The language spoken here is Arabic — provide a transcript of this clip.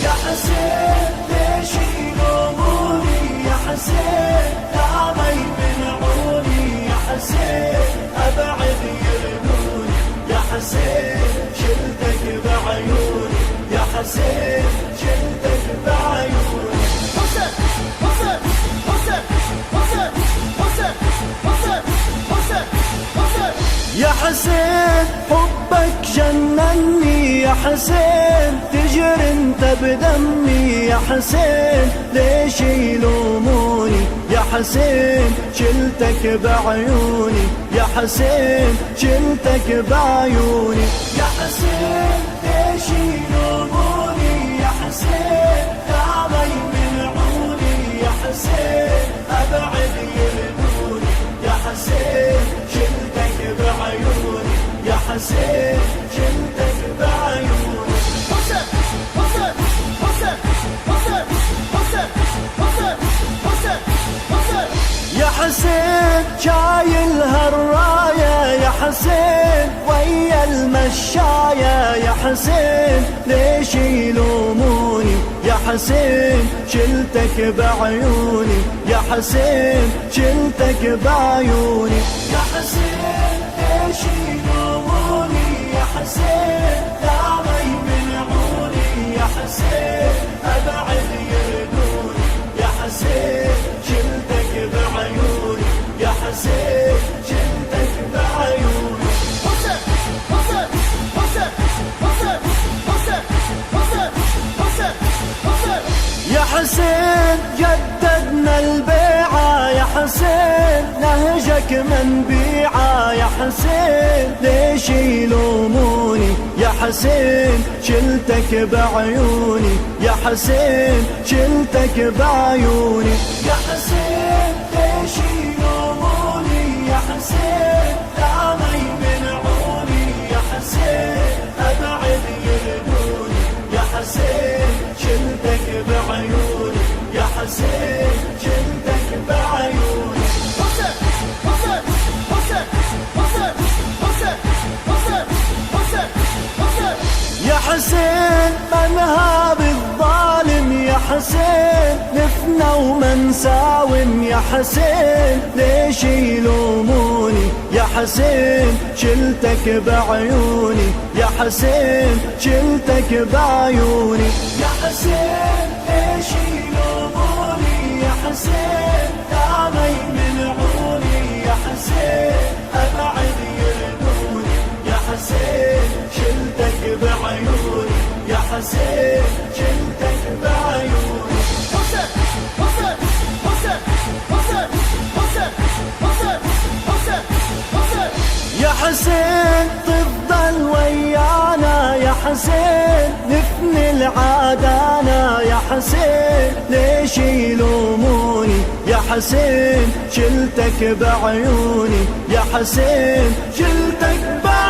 يا حسين ليش يلوموني يا حسين لا ما يمنعوني يا حسين أبعد يرموني يا حسين شلتك بعيوني يا حسين شلتك بعيوني يا حسين حبك جنني يا حسين تجري انت بدمي يا حسين ليش يلوموني يا حسين شلتك بعيوني يا حسين شلتك بعيوني يا حسين ليش يلوموني يا حسين لا ما يمنعوني يا حسين أبعد يرموني يا حسين شلتك بعيوني يا حسين شلتك بعيوني يا حسين شايل هالراية يا حسين ويا المشاية يا حسين ليش يلوموني يا حسين شلتك بعيوني يا حسين شلتك بعيوني يا حسين ليش يلوموني يا حسين لا ما يمنعوني يا حسين أبعد يردوني يا حسين شلتك بعيوني يا حسين شلتك بعيوني يا حسين جددنا البيعة يا حسين نهجك منبيعة يا حسين ليش يلوموني يا حسين شلتك بعيوني يا حسين شلتك بعيوني يا حسين ليش يلوموني يا حسين لا ما يمنعوني يا حسين أبعد يردوني يا حسين شلتك بعيوني يا حسين شلتك بعيوني يا حسين منها بالظالم يا حسين نفنى ومن ساوم يا حسين ليش يلوموني يا حسين شلتك بعيوني يا حسين شلتك بعيوني يا حسين ليش يلوموني يا حسين لا ما يمنعوني يا حسين أبعد يردوني يا حسين شلتك بعيوني يا حسين شلتك بعيوني يا حسين تفضل ويانا يا حسين نفني العادانا يا حسين ليش يلوموني يا حسين شلتك بعيوني يا حسين شلتك بعيوني